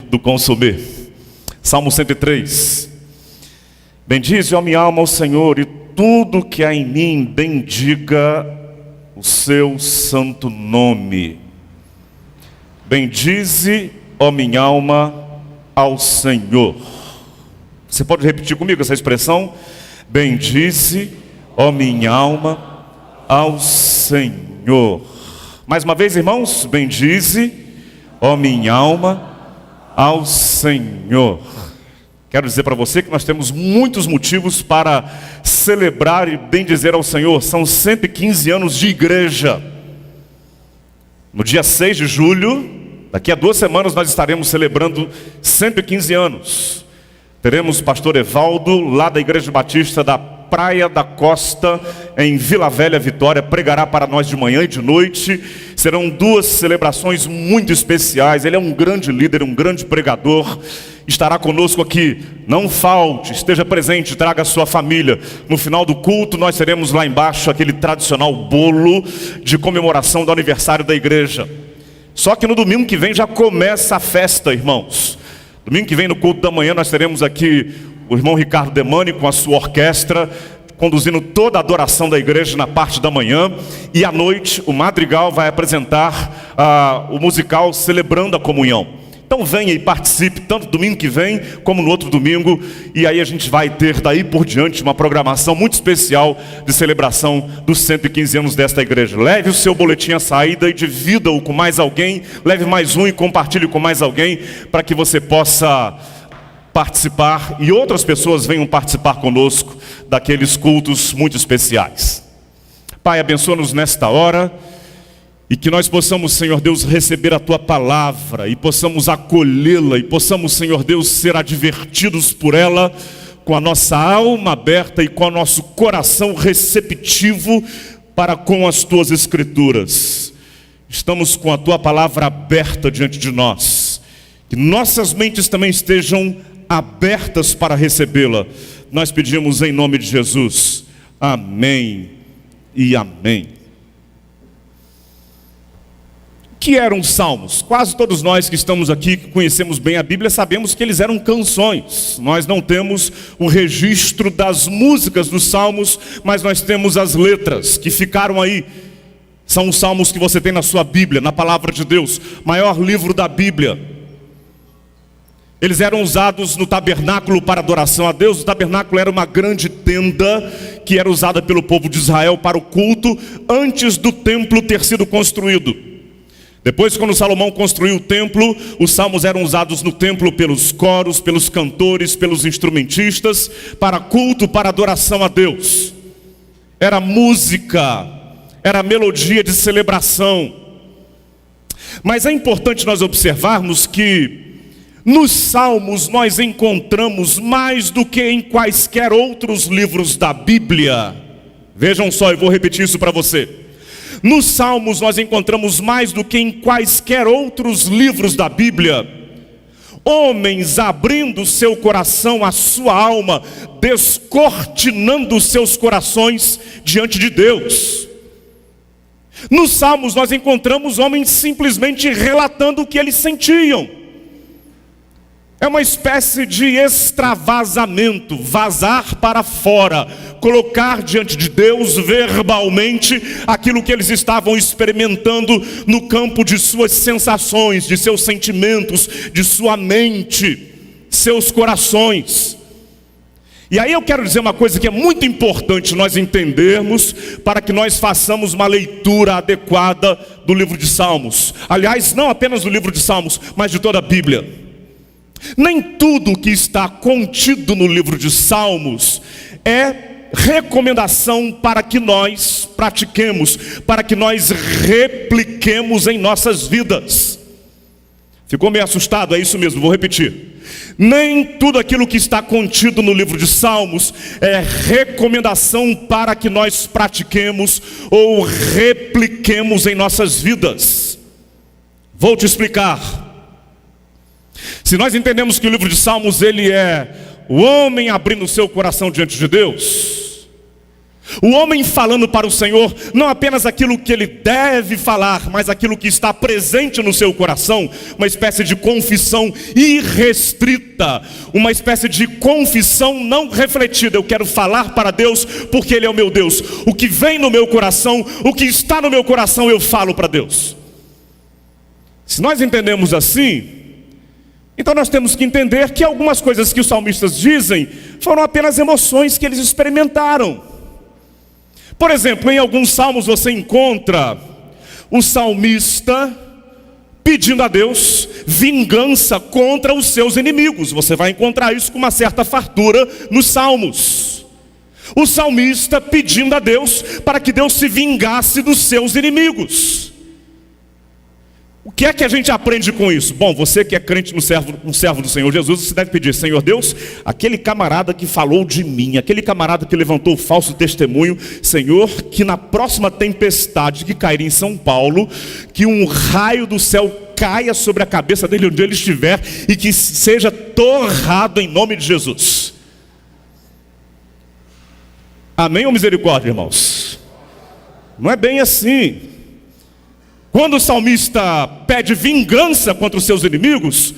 do consumir. Salmo 103. Bendize, ó minha alma, ao Senhor, e tudo que há em mim bendiga o seu santo nome. Bendize, ó minha alma, ao Senhor. Você pode repetir comigo essa expressão? Bendize, ó minha alma, ao Senhor. Mais uma vez, irmãos, bendize, ó minha alma, ao Senhor. Quero dizer para você que nós temos muitos motivos para celebrar e bendizer ao Senhor. São 115 anos de igreja. No dia 6 de julho, daqui a 2 semanas, nós estaremos celebrando 115 anos. Teremos pastor Evaldo, lá da Igreja Batista da Praia da Costa, em Vila Velha, Vitória, pregará para nós de manhã e de noite. Serão 2 celebrações muito especiais. Ele é um grande líder, um grande pregador. Estará conosco aqui. Não falte, esteja presente, traga a sua família. No final do culto, nós teremos lá embaixo aquele tradicional bolo de comemoração do aniversário da igreja. Só que no domingo que vem já começa a festa, irmãos. Domingo que vem, no culto da manhã, nós teremos aqui o irmão Ricardo Demani com a sua orquestra, conduzindo toda a adoração da igreja na parte da manhã. E à noite, o Madrigal vai apresentar o musical Celebrando a Comunhão. Então venha e participe, tanto domingo que vem, como no outro domingo. E aí a gente vai ter daí por diante uma programação muito especial de celebração dos 115 anos desta igreja. Leve o seu boletim à saída e divida-o com mais alguém. Leve mais um e compartilhe com mais alguém, para que você possa participar e outras pessoas venham participar conosco daqueles cultos muito especiais. Pai, abençoa-nos nesta hora e que nós possamos, Senhor Deus, receber a Tua palavra e possamos acolhê-la e possamos, Senhor Deus, ser advertidos por ela com a nossa alma aberta e com o nosso coração receptivo para com as Tuas Escrituras. Estamos com a Tua palavra aberta diante de nós, que nossas mentes também estejam abertas para recebê-la. Nós pedimos em nome de Jesus. Amém e amém. O que eram os salmos? Quase todos nós que estamos aqui, que conhecemos bem a Bíblia, sabemos que eles eram canções. Nós não temos o registro das músicas dos salmos, mas nós temos as letras que ficaram aí. São os salmos que você tem na sua Bíblia, na palavra de Deus, maior livro da Bíblia. Eles eram usados no tabernáculo para adoração a Deus. O tabernáculo era uma grande tenda que era usada pelo povo de Israel para o culto antes do templo ter sido construído. Depois, quando Salomão construiu o templo, os salmos eram usados no templo pelos coros, pelos cantores, pelos instrumentistas, para culto, para adoração a Deus. Era música, era melodia de celebração. Mas é importante nós observarmos que nos salmos nós encontramos mais do que em quaisquer outros livros da Bíblia. Vejam só, eu vou repetir isso para você. Nos salmos nós encontramos mais do que em quaisquer outros livros da Bíblia homens abrindo seu coração, a sua alma, descortinando seus corações diante de Deus. Nos salmos nós encontramos homens simplesmente relatando o que eles sentiam. É uma espécie de extravasamento, vazar para fora, colocar diante de Deus verbalmente aquilo que eles estavam experimentando no campo de suas sensações, de seus sentimentos, de sua mente, seus corações. E aí eu quero dizer uma coisa que é muito importante nós entendermos para que nós façamos uma leitura adequada do livro de Salmos. Aliás, não apenas do livro de Salmos, mas de toda a Bíblia. Nem tudo que está contido no livro de Salmos é recomendação para que nós pratiquemos, para que nós repliquemos em nossas vidas. Ficou meio assustado? É isso mesmo, vou repetir. Nem tudo aquilo que está contido no livro de Salmos é recomendação para que nós pratiquemos ou repliquemos em nossas vidas. Vou te explicar. Se nós entendemos que o livro de Salmos ele é o homem abrindo o seu coração diante de Deus, O homem falando para o Senhor, não apenas aquilo que ele deve falar, mas aquilo que está presente no seu coração, uma espécie de confissão irrestrita, uma espécie de confissão não refletida. Eu quero falar para Deus, porque Ele é o meu Deus. O que vem no meu coração, o que está no meu coração, eu falo para Deus. Se nós entendemos assim, então nós temos que entender que algumas coisas que os salmistas dizem, foram apenas emoções que eles experimentaram. Por exemplo, em alguns salmos você encontra o salmista pedindo a Deus vingança contra os seus inimigos. Você vai encontrar isso com uma certa fartura nos salmos. O salmista pedindo a Deus para que Deus se vingasse dos seus inimigos. O que é que a gente aprende com isso? Bom, você que é crente no servo do Senhor Jesus, você deve pedir: Senhor Deus, aquele camarada que falou de mim, aquele camarada que levantou o falso testemunho, Senhor, que na próxima tempestade que cair em São Paulo, que um raio do céu caia sobre a cabeça dele onde ele estiver e que seja torrado em nome de Jesus. Amém ou misericórdia, irmãos? Não é bem assim. Quando o salmista pede vingança contra os seus inimigos,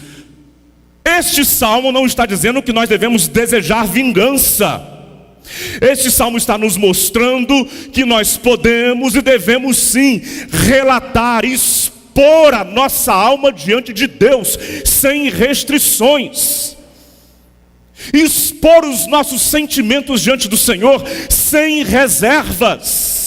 este salmo não está dizendo que nós devemos desejar vingança. Este salmo está nos mostrando que nós podemos e devemos sim relatar, expor a nossa alma diante de Deus, sem restrições. Expor os nossos sentimentos diante do Senhor, sem reservas.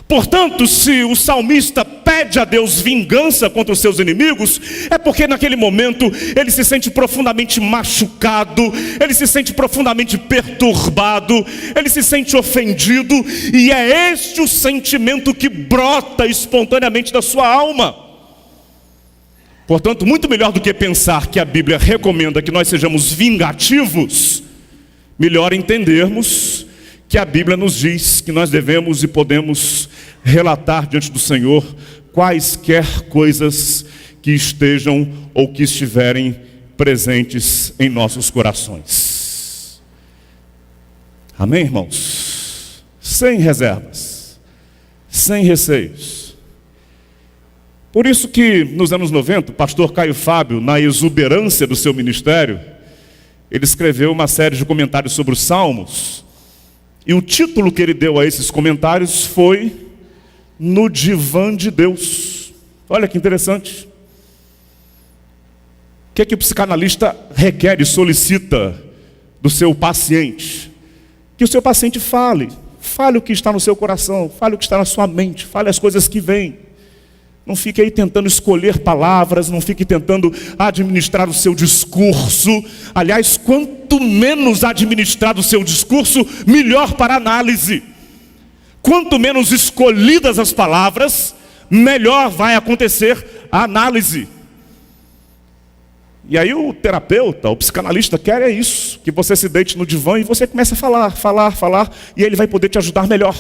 Portanto, se o salmista pede a Deus vingança contra os seus inimigos, é porque naquele momento ele se sente profundamente machucado, ele se sente profundamente perturbado, ele se sente ofendido, e é este o sentimento que brota espontaneamente da sua alma. Portanto, muito melhor do que pensar que a Bíblia recomenda que nós sejamos vingativos, melhor entendermos que a Bíblia nos diz que nós devemos e podemos relatar diante do Senhor quaisquer coisas que estejam ou que estiverem presentes em nossos corações. Amém, irmãos? Sem reservas, sem receios. Por isso que nos anos 90, o pastor Caio Fábio, na exuberância do seu ministério, ele escreveu uma série de comentários sobre os Salmos. E o título que ele deu a esses comentários foi No Divã de Deus. Olha que interessante. O que é que o psicanalista requer e solicita do seu paciente? Que o seu paciente fale o que está no seu coração, fale o que está na sua mente, fale as coisas que vêm. Não fique aí tentando escolher palavras, não fique tentando administrar o seu discurso. Aliás, quanto menos administrado o seu discurso, melhor para a análise. Quanto menos escolhidas as palavras, melhor vai acontecer a análise. E aí o terapeuta, o psicanalista quer é isso, que você se deite no divã e você comece a falar, e ele vai poder te ajudar melhor.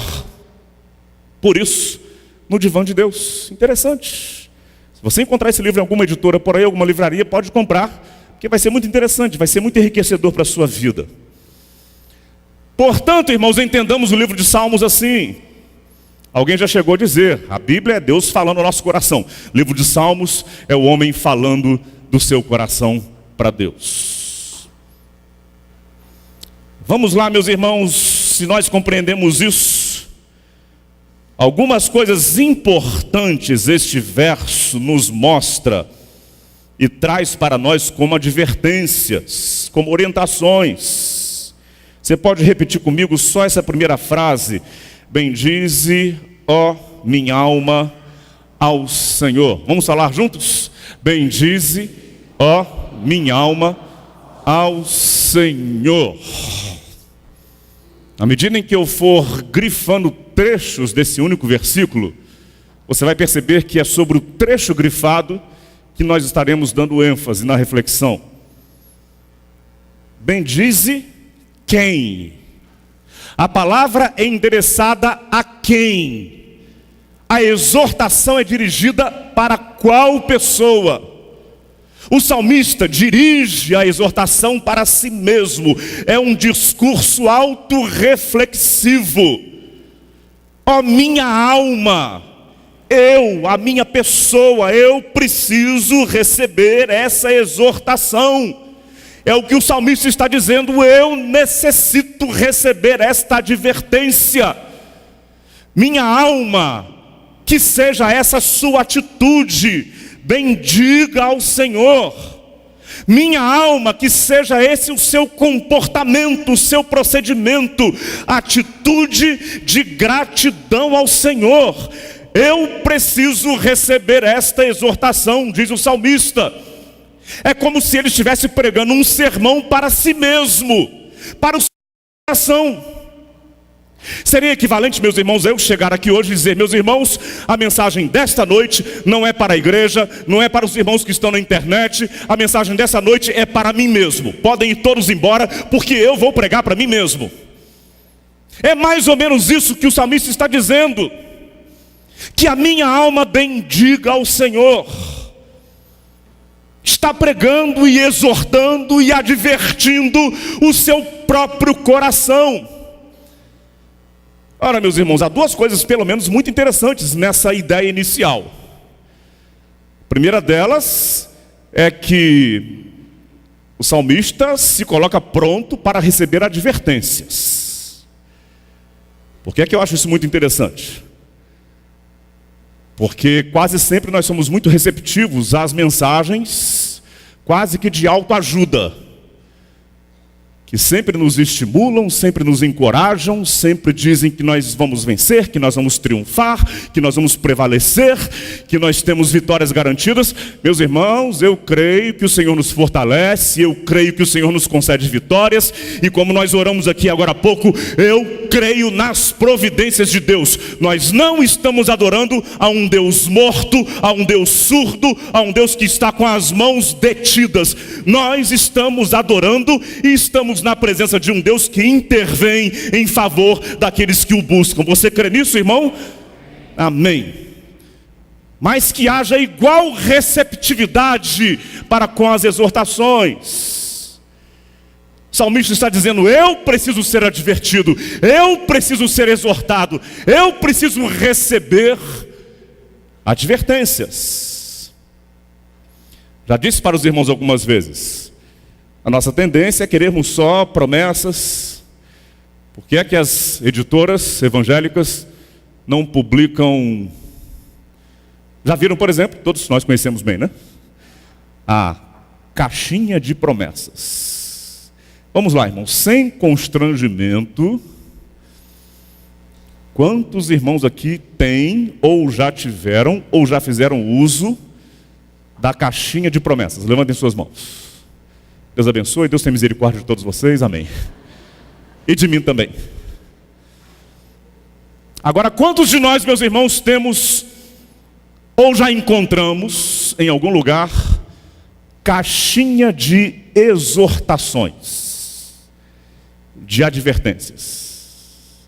Por isso, No Divã de Deus. Interessante. Se você encontrar esse livro em alguma editora por aí, alguma livraria, pode comprar, porque vai ser muito interessante, vai ser muito enriquecedor para a sua vida. Portanto, irmãos, entendamos o livro de Salmos assim. Alguém já chegou a dizer, a Bíblia é Deus falando no nosso coração. O livro de Salmos é o homem falando do seu coração para Deus. Vamos lá, meus irmãos, se nós compreendemos isso, algumas coisas importantes este verso nos mostra e traz para nós como advertências, como orientações. Você pode repetir comigo só essa primeira frase: bendize, ó minha alma, ao Senhor. Vamos falar juntos? Bendize, ó minha alma, ao Senhor. À medida em que eu for grifando trechos desse único versículo, você vai perceber que é sobre o trecho grifado que nós estaremos dando ênfase na reflexão. Bendize quem? A palavra é endereçada a quem? A exortação é dirigida para qual pessoa? O salmista dirige a exortação para si mesmo. É um discurso autorreflexivo. Ó minha alma, a minha pessoa, eu preciso receber essa exortação. É o que o salmista está dizendo, eu necessito receber esta advertência. Minha alma, que seja essa sua atitude, bendiga ao Senhor. Minha alma, que seja esse o seu comportamento, o seu procedimento, atitude de gratidão ao Senhor. Eu preciso receber esta exortação, diz o salmista. É como se ele estivesse pregando um sermão para si mesmo, para o seu coração. Seria equivalente, meus irmãos, eu chegar aqui hoje e dizer, meus irmãos, a mensagem desta noite não é para a igreja, não é para os irmãos que estão na internet, a mensagem dessa noite é para mim mesmo. Podem ir todos embora, porque eu vou pregar para mim mesmo. É mais ou menos isso que o salmista está dizendo. Que a minha alma bendiga ao Senhor. Está pregando e exortando e advertindo o seu próprio coração. Ora, meus irmãos, há duas coisas pelo menos muito interessantes nessa ideia inicial. A primeira delas é que o salmista se coloca pronto para receber advertências. Por que é que eu acho isso muito interessante? Porque quase sempre nós somos muito receptivos às mensagens quase que de autoajuda, que sempre nos estimulam, sempre nos encorajam, sempre dizem que nós vamos vencer, que nós vamos triunfar, que nós vamos prevalecer, que nós temos vitórias garantidas. Meus irmãos, eu creio que o Senhor nos fortalece, eu creio que o Senhor nos concede vitórias, e como nós oramos aqui agora há pouco, eu creio nas providências de Deus. Nós não estamos adorando a um Deus morto, a um Deus surdo, a um Deus que está com as mãos detidas. Nós estamos adorando e estamos na presença de um Deus que intervém em favor daqueles que o buscam. Você crê nisso, irmão? Amém. Mas que haja igual receptividade para com as exortações. O salmista está dizendo, eu preciso ser advertido, eu preciso ser exortado, eu preciso receber advertências. Já disse para os irmãos algumas vezes, a nossa tendência é querermos só promessas. Por que é que as editoras evangélicas não publicam? Já viram, por exemplo, todos nós conhecemos bem, né? A caixinha de promessas. Vamos lá, irmãos, sem constrangimento. Quantos irmãos aqui têm, ou já tiveram, ou já fizeram uso da caixinha de promessas? Levantem suas mãos. Deus abençoe, Deus tem misericórdia de todos vocês, amém. E de mim também. Agora, quantos de nós, meus irmãos, temos, ou já encontramos em algum lugar, caixinha de exortações, de advertências?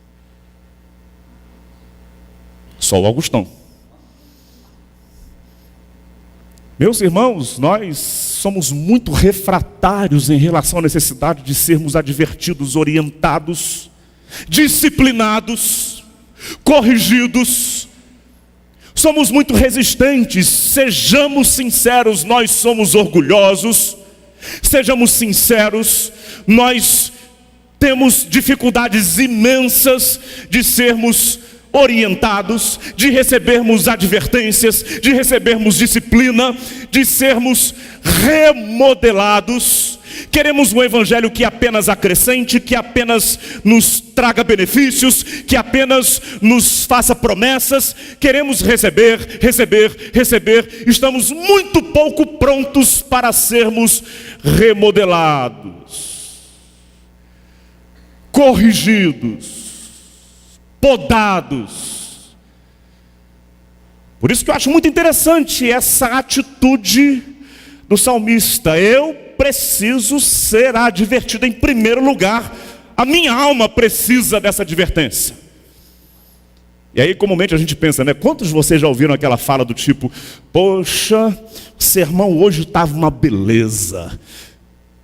Só o Augustão. Meus irmãos, nós somos muito refratários em relação à necessidade de sermos advertidos, orientados, disciplinados, corrigidos. Somos muito resistentes, sejamos sinceros, nós somos orgulhosos. Sejamos sinceros, nós temos dificuldades imensas de sermos orientados, de recebermos advertências, de recebermos disciplina, de sermos remodelados. Queremos um evangelho que apenas acrescente, que apenas nos traga benefícios, que apenas nos faça promessas. Queremos receber. Estamos muito pouco prontos para sermos remodelados, corrigidos, podados. Por isso que eu acho muito interessante essa atitude do salmista. Eu preciso ser advertido em primeiro lugar. A minha alma precisa dessa advertência. E aí comumente a gente pensa, né? Quantos de vocês já ouviram aquela fala do tipo: poxa, o sermão hoje estava uma beleza.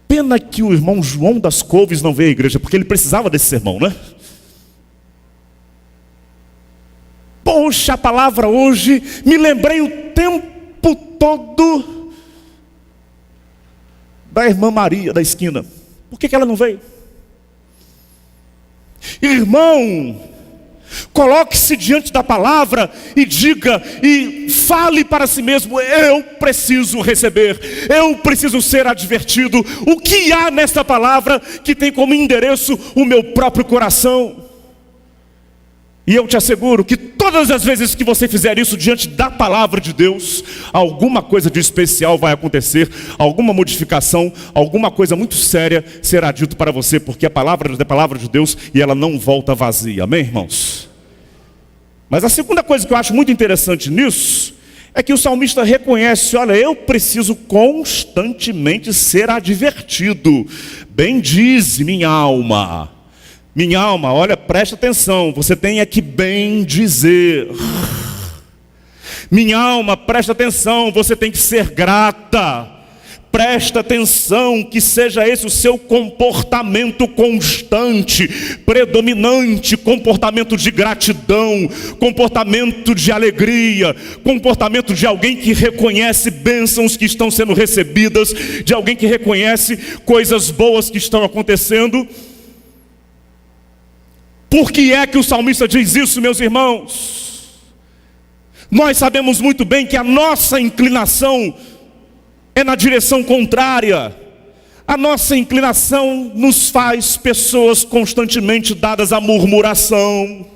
Pena que o irmão João das Couves não veio à igreja, porque ele precisava desse sermão, né? Poxa, a palavra hoje, me lembrei o tempo todo da irmã Maria da esquina. Por que ela não veio? Irmão, coloque-se diante da palavra e diga e fale para si mesmo: eu preciso receber, eu preciso ser advertido. O que há nesta palavra que tem como endereço o meu próprio coração? E eu te asseguro que todas as vezes que você fizer isso diante da palavra de Deus, alguma coisa de especial vai acontecer, alguma modificação, alguma coisa muito séria será dito para você, porque a palavra é a palavra de Deus e ela não volta vazia, amém, irmãos? Mas a segunda coisa que eu acho muito interessante nisso é que o salmista reconhece: olha, eu preciso constantemente ser advertido. Bem diz minha alma. Minha alma, olha, presta atenção, você tem é que bem dizer. Minha alma, presta atenção, você tem que ser grata. Presta atenção, que seja esse o seu comportamento constante, predominante, comportamento de gratidão, comportamento de alegria, comportamento de alguém que reconhece bênçãos que estão sendo recebidas, de alguém que reconhece coisas boas que estão acontecendo. Por que é que o salmista diz isso, meus irmãos? Nós sabemos muito bem que a nossa inclinação é na direção contrária. A nossa inclinação nos faz pessoas constantemente dadas à murmuração.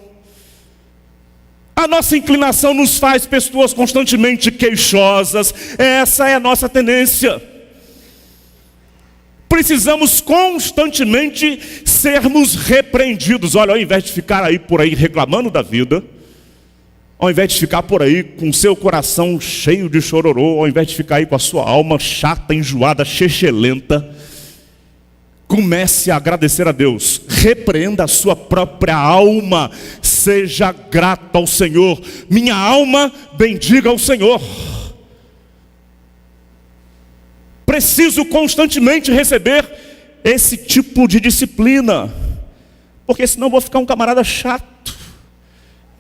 A nossa inclinação nos faz pessoas constantemente queixosas. Essa é a nossa tendência. Precisamos constantemente sermos repreendidos. Olha, ao invés de ficar aí por aí reclamando da vida, ao invés de ficar por aí com seu coração cheio de chororô, ao invés de ficar aí com a sua alma chata, enjoada, chechelenta, comece a agradecer a Deus. Repreenda a sua própria alma. Seja grato ao Senhor. Minha alma bendiga ao Senhor. Preciso constantemente receber esse tipo de disciplina, porque senão vou ficar um camarada chato,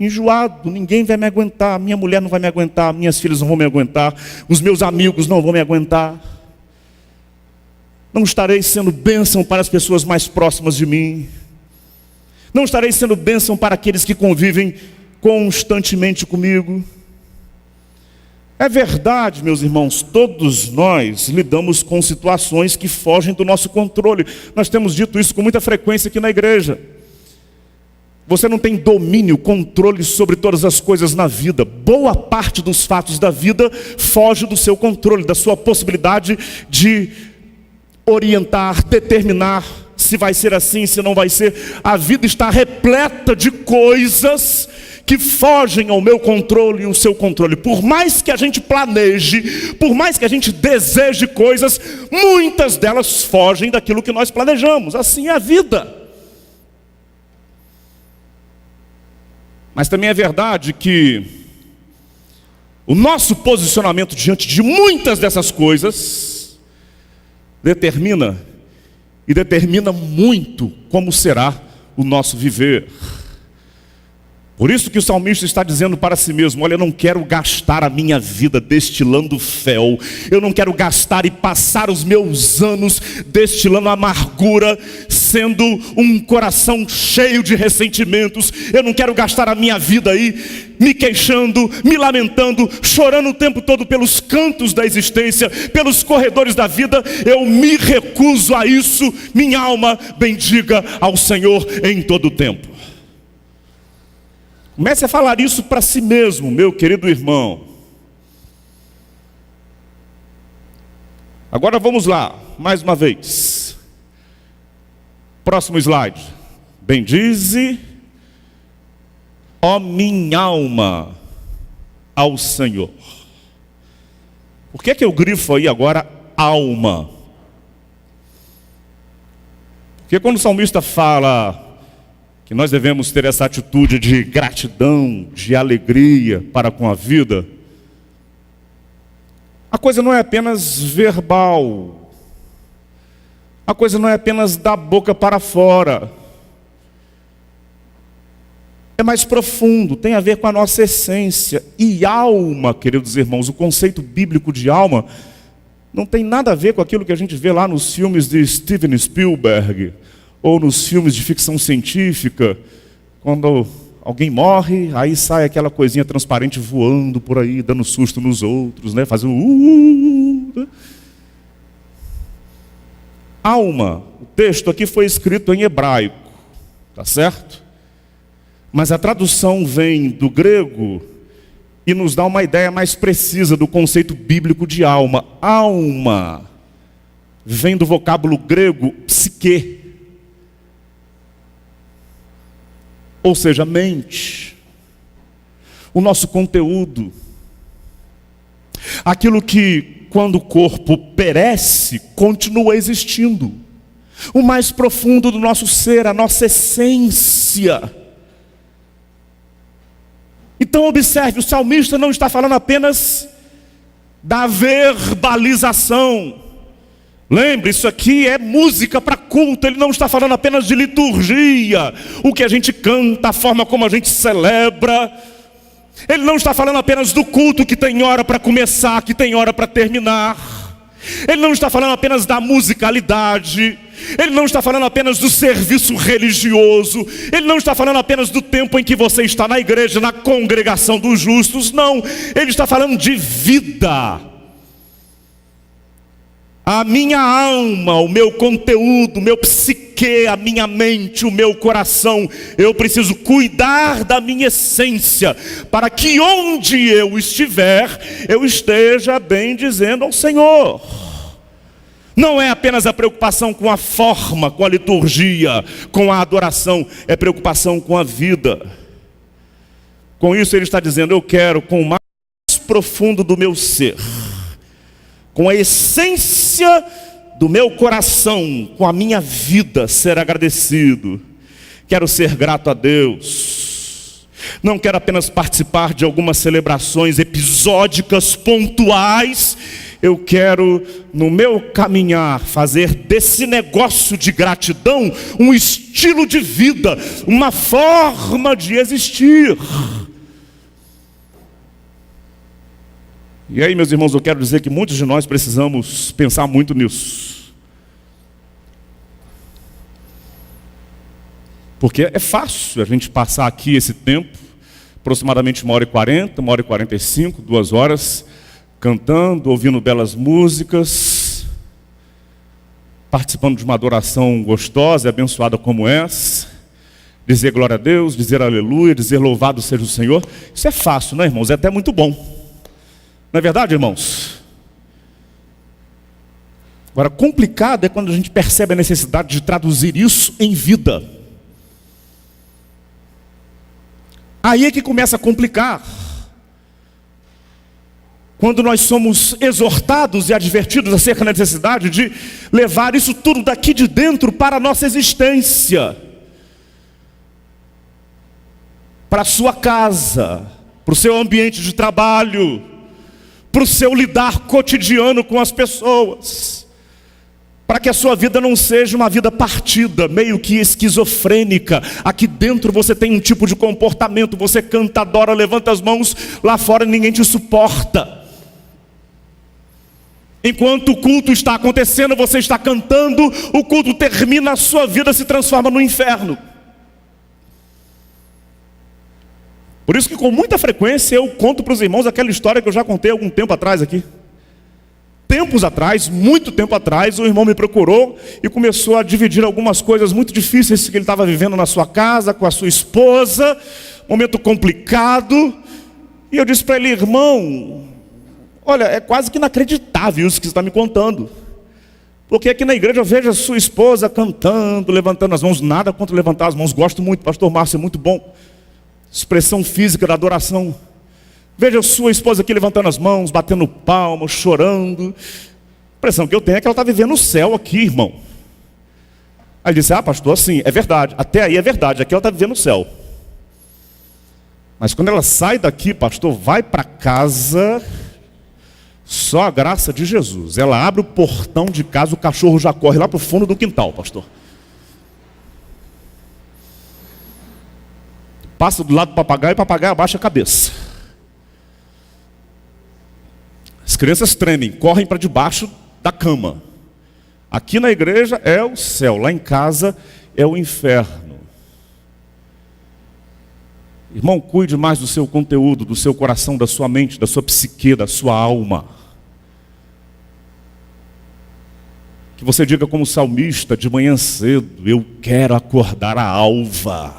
enjoado, ninguém vai me aguentar, minha mulher não vai me aguentar, minhas filhas não vão me aguentar, os meus amigos não vão me aguentar, não estarei sendo bênção para as pessoas mais próximas de mim, não estarei sendo bênção para aqueles que convivem constantemente comigo. É verdade, meus irmãos, todos nós lidamos com situações que fogem do nosso controle. Nós temos dito isso com muita frequência aqui na igreja. Você não tem domínio, controle sobre todas as coisas na vida. Boa parte dos fatos da vida foge do seu controle, da sua possibilidade de orientar, determinar se vai ser assim, se não vai ser. A vida está repleta de coisas que fogem ao meu controle e ao seu controle. Por mais que a gente planeje, por mais que a gente deseje coisas, muitas delas fogem daquilo que nós planejamos. Assim é a vida. Mas também é verdade que o nosso posicionamento diante de muitas dessas coisas determina muito como será o nosso viver. Por isso que o salmista está dizendo para si mesmo: olha, eu não quero gastar a minha vida destilando fel, eu não quero gastar e passar os meus anos destilando amargura, sendo um coração cheio de ressentimentos. Eu não quero gastar a minha vida aí me queixando, me lamentando, chorando o tempo todo pelos cantos da existência, pelos corredores da vida. Eu me recuso a isso. Minha alma bendiga ao Senhor em todo o tempo. Comece a falar isso para si mesmo, meu querido irmão. Agora vamos lá, mais uma vez. Próximo slide. Bendize, ó minha alma, ao Senhor. Por que eu grifo aí agora alma? Porque quando o salmista fala que nós devemos ter essa atitude de gratidão, de alegria para com a vida, a coisa não é apenas verbal, a coisa não é apenas da boca para fora, é mais profundo, tem a ver com a nossa essência. E alma, queridos irmãos, o conceito bíblico de alma não tem nada a ver com aquilo que a gente vê lá nos filmes de Steven Spielberg, ou nos filmes de ficção científica, quando alguém morre, aí sai aquela coisinha transparente voando por aí, dando susto nos outros, né? Fazendo né? Alma, o texto aqui foi escrito em hebraico, tá certo? Mas a tradução vem do grego e nos dá uma ideia mais precisa do conceito bíblico de alma. Alma vem do vocábulo grego psique, ou seja, mente, o nosso conteúdo, aquilo que, quando o corpo perece, continua existindo, o mais profundo do nosso ser, a nossa essência. Então observe, o salmista não está falando apenas da verbalização. Lembre, isso aqui é música para culto, ele não está falando apenas de liturgia, o que a gente canta, a forma como a gente celebra. Ele não está falando apenas do culto que tem hora para começar, que tem hora para terminar. Ele não está falando apenas da musicalidade. Ele não está falando apenas do serviço religioso. Ele não está falando apenas do tempo em que você está na igreja, na congregação dos justos. Não, ele está falando de vida. A minha alma, o meu conteúdo, o meu psique, a minha mente, o meu coração, eu preciso cuidar da minha essência, para que onde eu estiver, eu esteja bem dizendo ao Senhor. Não é apenas a preocupação com a forma, com a liturgia, com a adoração, é preocupação com a vida. Com isso ele está dizendo, eu quero com o mais profundo do meu ser, com a essência do meu coração, com a minha vida, ser agradecido. Quero ser grato a Deus. Não quero apenas participar de algumas celebrações episódicas, pontuais. Eu quero, no meu caminhar, fazer desse negócio de gratidão um estilo de vida, uma forma de existir. E aí, meus irmãos, eu quero dizer que muitos de nós precisamos pensar muito nisso. Porque é fácil a gente passar aqui esse tempo, aproximadamente 1h40, 1h45, 2 horas, cantando, ouvindo belas músicas, participando de uma adoração gostosa e abençoada como essa, dizer glória a Deus, dizer aleluia, dizer louvado seja o Senhor. Isso é fácil, né, irmãos? É até muito bom. Não é verdade, irmãos? Agora, complicado é quando a gente percebe a necessidade de traduzir isso em vida. Aí é que começa a complicar. Quando nós somos exortados e advertidos acerca da necessidade de levar isso tudo daqui de dentro para a nossa existência, para a sua casa, para o seu ambiente de trabalho, para o seu lidar cotidiano com as pessoas, para que a sua vida não seja uma vida partida, meio que esquizofrênica. Aqui dentro você tem um tipo de comportamento, você canta, adora, levanta as mãos, lá fora ninguém te suporta. Enquanto o culto está acontecendo, você está cantando, o culto termina, a sua vida se transforma no inferno. Por isso que com muita frequência eu conto para os irmãos aquela história que eu já contei algum tempo atrás aqui. Tempos atrás, muito tempo atrás, o irmão me procurou e começou a dividir algumas coisas muito difíceis que ele estava vivendo na sua casa, com a sua esposa, momento complicado. E eu disse para ele, irmão, olha, é quase que inacreditável isso que você está me contando. Porque aqui na igreja eu vejo a sua esposa cantando, levantando as mãos, nada contra levantar as mãos, gosto muito, pastor Márcio, é muito bom. Expressão física da adoração. Veja a sua esposa aqui levantando as mãos, batendo palmas, chorando. A impressão que eu tenho é que ela está vivendo o céu aqui, irmão. Aí ele disse, pastor, assim, é verdade, até aí é verdade, aqui ela está vivendo no céu. Mas quando ela sai daqui, pastor, vai para casa, só a graça de Jesus. Ela abre o portão de casa, o cachorro já corre lá para o fundo do quintal, pastor. Passa do lado do papagaio e o papagaio abaixa a cabeça. As crianças tremem, correm para debaixo da cama. Aqui na igreja é o céu, lá em casa é o inferno. Irmão, cuide mais do seu conteúdo, do seu coração, da sua mente, da sua psique, da sua alma. Que você diga como salmista de manhã cedo, eu quero acordar a alva.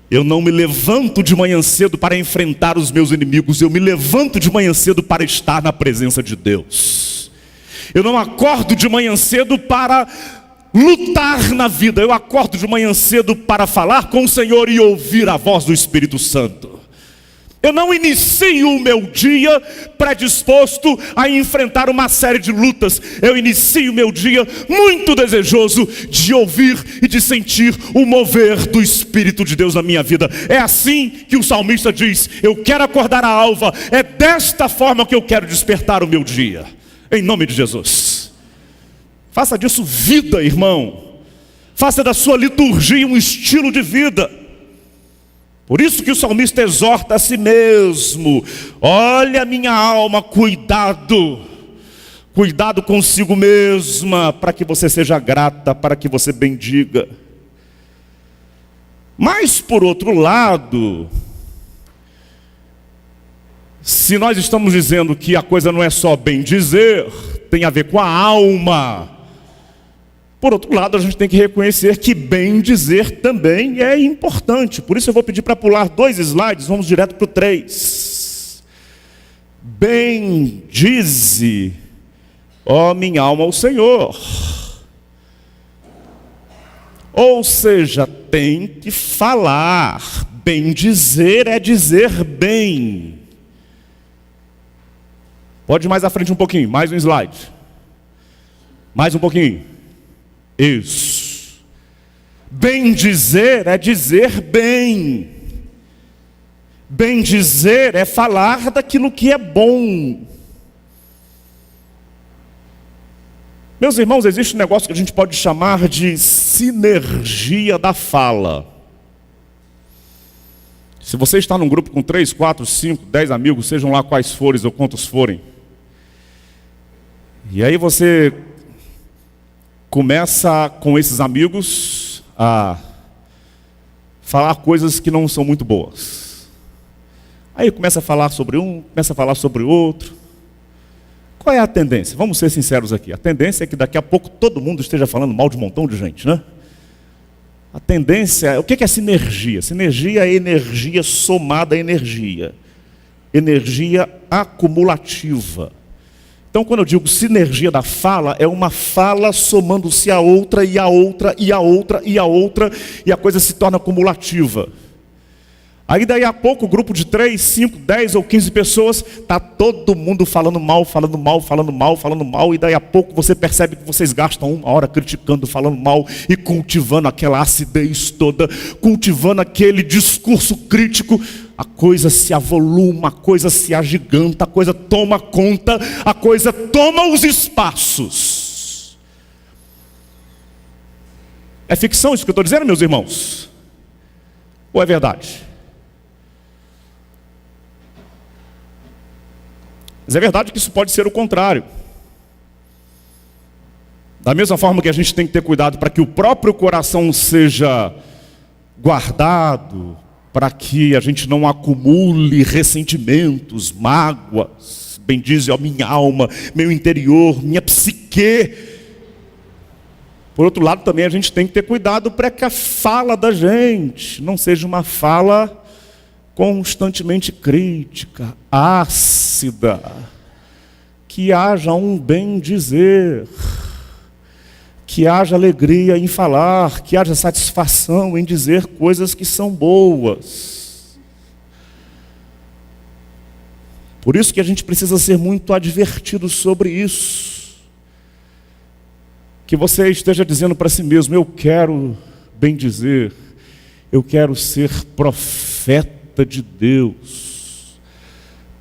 Eu não me levanto de manhã cedo para enfrentar os meus inimigos, eu me levanto de manhã cedo para estar na presença de Deus. Eu não acordo de manhã cedo para lutar na vida, eu acordo de manhã cedo para falar com o Senhor e ouvir a voz do Espírito Santo. Eu não inicio o meu dia predisposto a enfrentar uma série de lutas. Eu inicio o meu dia muito desejoso de ouvir e de sentir o mover do Espírito de Deus na minha vida. É assim que o salmista diz, eu quero acordar a alva, é desta forma que eu quero despertar o meu dia. Em nome de Jesus. Faça disso vida, irmão. Faça da sua liturgia um estilo de vida. Por isso que o salmista exorta a si mesmo. Olha, minha alma, cuidado. Cuidado consigo mesma, para que você seja grata, para que você bendiga. Mas, por outro lado, se nós estamos dizendo que a coisa não é só bem dizer, tem a ver com a alma. Por outro lado, a gente tem que reconhecer que bem dizer também é importante. Por isso eu vou pedir para pular 2 slides, vamos direto para o 3. Bendize, ó minha alma, ao Senhor. Ou seja, tem que falar. Bem dizer é dizer bem. Pode ir mais à frente um pouquinho, mais um slide. Mais um pouquinho. Isso. Bem dizer é dizer bem. Bem dizer é falar daquilo que é bom. Meus irmãos, existe um negócio que a gente pode chamar de sinergia da fala. Se você está num grupo com 3, 4, 5, 10 amigos, sejam lá quais forem ou quantos forem, e aí você começa com esses amigos a falar coisas que não são muito boas. Aí começa a falar sobre um, começa a falar sobre o outro. Qual é a tendência? Vamos ser sinceros aqui. A tendência é que daqui a pouco todo mundo esteja falando mal de um montão de gente, né? A tendência, o que é sinergia? Sinergia é energia somada a energia. Energia acumulativa. Então, quando eu digo sinergia da fala, é uma fala somando-se a outra, e a outra, e a outra, e a outra, e a coisa se torna acumulativa. Aí daí a pouco, o grupo de 3, 5, 10 ou 15 pessoas, está todo mundo falando mal, falando mal, falando mal, falando mal, e daí a pouco você percebe que vocês gastam 1 hora criticando, falando mal, e cultivando aquela acidez toda, cultivando aquele discurso crítico. A coisa se avoluma, a coisa se agiganta, a coisa toma conta, a coisa toma os espaços. É ficção isso que eu estou dizendo, meus irmãos? Ou é verdade? Mas é verdade que isso pode ser o contrário. Da mesma forma que a gente tem que ter cuidado para que o próprio coração seja guardado, para que a gente não acumule ressentimentos, mágoas. Bendize a minha alma, meu interior, minha psique. Por outro lado, também a gente tem que ter cuidado para que a fala da gente não seja uma fala constantemente crítica, ácida. Que haja um bem dizer. Que haja alegria em falar, que haja satisfação em dizer coisas que são boas. Por isso que a gente precisa ser muito advertido sobre isso. Que você esteja dizendo para si mesmo: eu quero bendizer, eu quero ser profeta de Deus.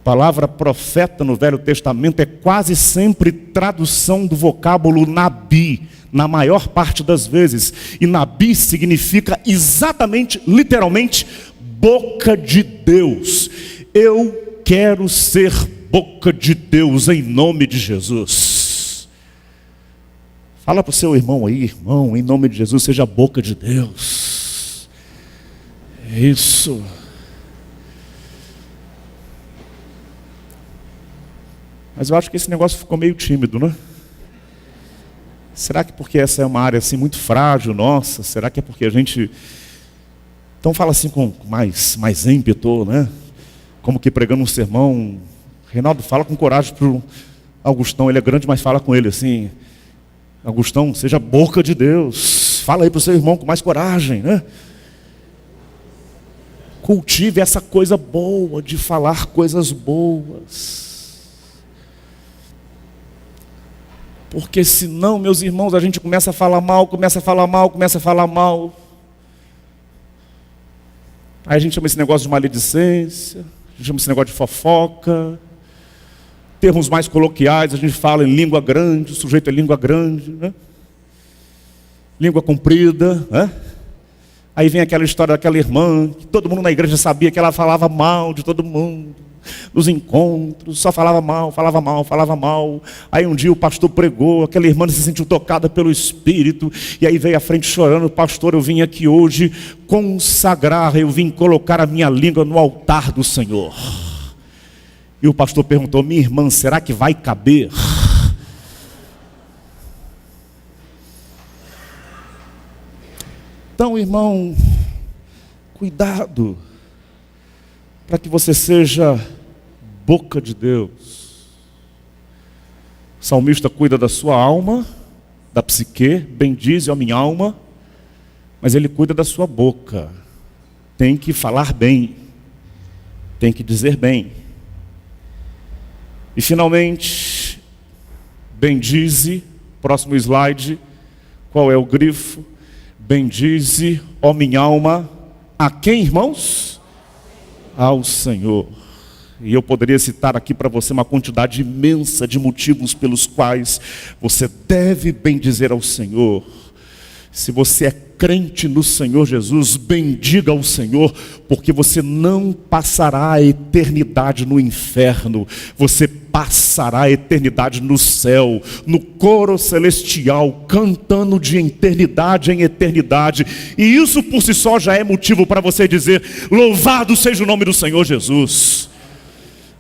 A palavra profeta no Velho Testamento é quase sempre tradução do vocábulo nabi, na maior parte das vezes. E nabi significa exatamente, literalmente, boca de Deus. Eu quero ser boca de Deus em nome de Jesus. Fala para o seu irmão aí: irmão, em nome de Jesus, seja a boca de Deus. Isso. Mas eu acho que esse negócio ficou meio tímido, né? Será que porque essa é uma área assim muito frágil nossa? Será que é porque a gente... Então fala assim com mais ímpeto, né? Como que pregando um sermão. Reinaldo, fala com coragem para o Augustão. Ele é grande, mas fala com ele assim: Augustão, seja a boca de Deus. Fala aí para o seu irmão com mais coragem, né? Cultive essa coisa boa de falar coisas boas. Porque senão, meus irmãos, a gente começa a falar mal. Aí a gente chama esse negócio de maledicência, a gente chama esse negócio de fofoca. Termos mais coloquiais, a gente fala em língua grande, o sujeito é língua grande, né? Língua comprida, né? Aí vem aquela história daquela irmã, que todo mundo na igreja sabia que ela falava mal de todo mundo. Nos encontros, só falava mal. Aí um dia o pastor pregou, aquela irmã se sentiu tocada pelo Espírito, e aí veio à frente chorando: pastor, eu vim aqui hoje consagrar, eu vim colocar a minha língua no altar do Senhor. E o pastor perguntou: minha irmã, será que vai caber? Então, irmão, cuidado, para que você seja boca de Deus. O salmista cuida da sua alma, da psique, bendize a minha alma, mas ele cuida da sua boca. Tem que falar bem, tem que dizer bem. E finalmente, bendize, próximo slide, qual é o grifo? Bendize, ó minha alma, a quem, irmãos? Ao Senhor. E eu poderia citar aqui para você uma quantidade imensa de motivos pelos quais você deve bendizer ao Senhor. Se você é crente no Senhor Jesus, bendiga ao Senhor, porque você não passará a eternidade no inferno, você passará a eternidade no céu, no coro celestial, cantando de eternidade em eternidade. E isso por si só já é motivo para você dizer: louvado seja o nome do Senhor Jesus.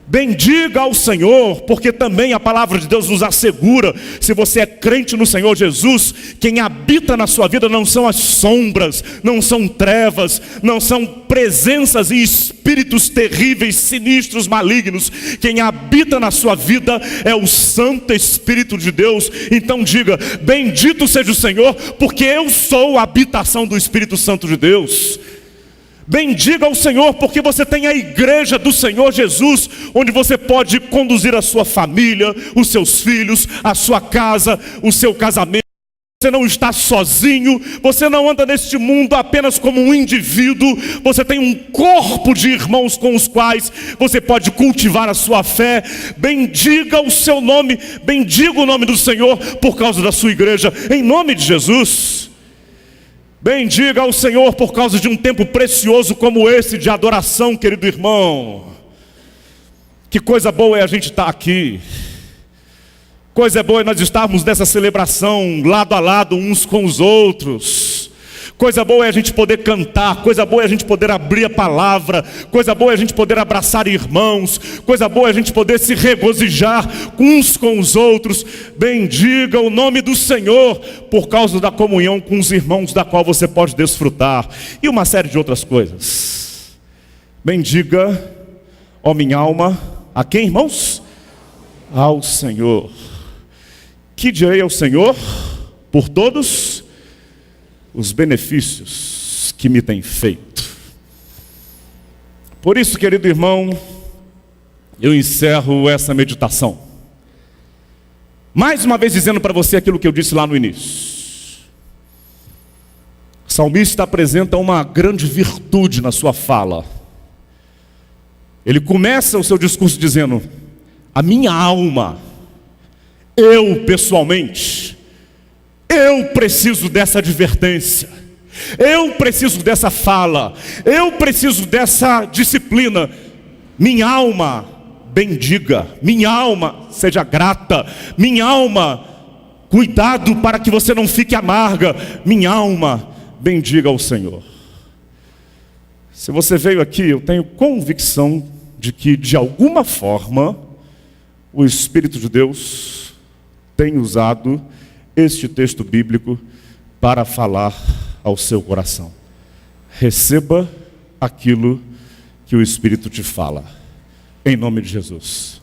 Bendiga ao Senhor, porque também a palavra de Deus nos assegura, se você é crente no Senhor Jesus, quem habita na sua vida não são as sombras, não são trevas, não são presenças e espíritos terríveis, sinistros, malignos. Quem habita na sua vida é o Santo Espírito de Deus. Então diga: bendito seja o Senhor, porque eu sou a habitação do Espírito Santo de Deus. Bendiga ao Senhor, porque você tem a igreja do Senhor Jesus, onde você pode conduzir a sua família, os seus filhos, a sua casa, o seu casamento. Você não está sozinho, você não anda neste mundo apenas como um indivíduo, você tem um corpo de irmãos com os quais você pode cultivar a sua fé. Bendiga o seu nome, bendiga o nome do Senhor por causa da sua igreja, em nome de Jesus. Bendiga ao Senhor por causa de um tempo precioso como esse de adoração, querido irmão. Que coisa boa é a gente estar aqui. Coisa boa é nós estarmos nessa celebração lado a lado uns com os outros. Coisa boa é a gente poder cantar, coisa boa é a gente poder abrir a palavra, coisa boa é a gente poder abraçar irmãos, coisa boa é a gente poder se regozijar uns com os outros. Bendiga o nome do Senhor por causa da comunhão com os irmãos da qual você pode desfrutar, e uma série de outras coisas. Bendiga, ó minha alma, a quem, irmãos? Ao Senhor. Que direi ao Senhor por todos os benefícios que me tem feito. Por isso, querido irmão, eu encerro essa meditação Mais uma vez dizendo para você aquilo que eu disse lá no início. O salmista apresenta uma grande virtude na sua fala. Ele começa o seu discurso dizendo: a minha alma, eu pessoalmente, eu preciso dessa advertência, eu preciso dessa fala, eu preciso dessa disciplina. Minha alma bendiga, minha alma seja grata, minha alma, cuidado para que você não fique amarga, minha alma bendiga ao Senhor. Se você veio aqui, eu tenho convicção de que de alguma forma o Espírito de Deus tem usado este texto bíblico para falar ao seu coração. Receba aquilo que o Espírito te fala, em nome de Jesus.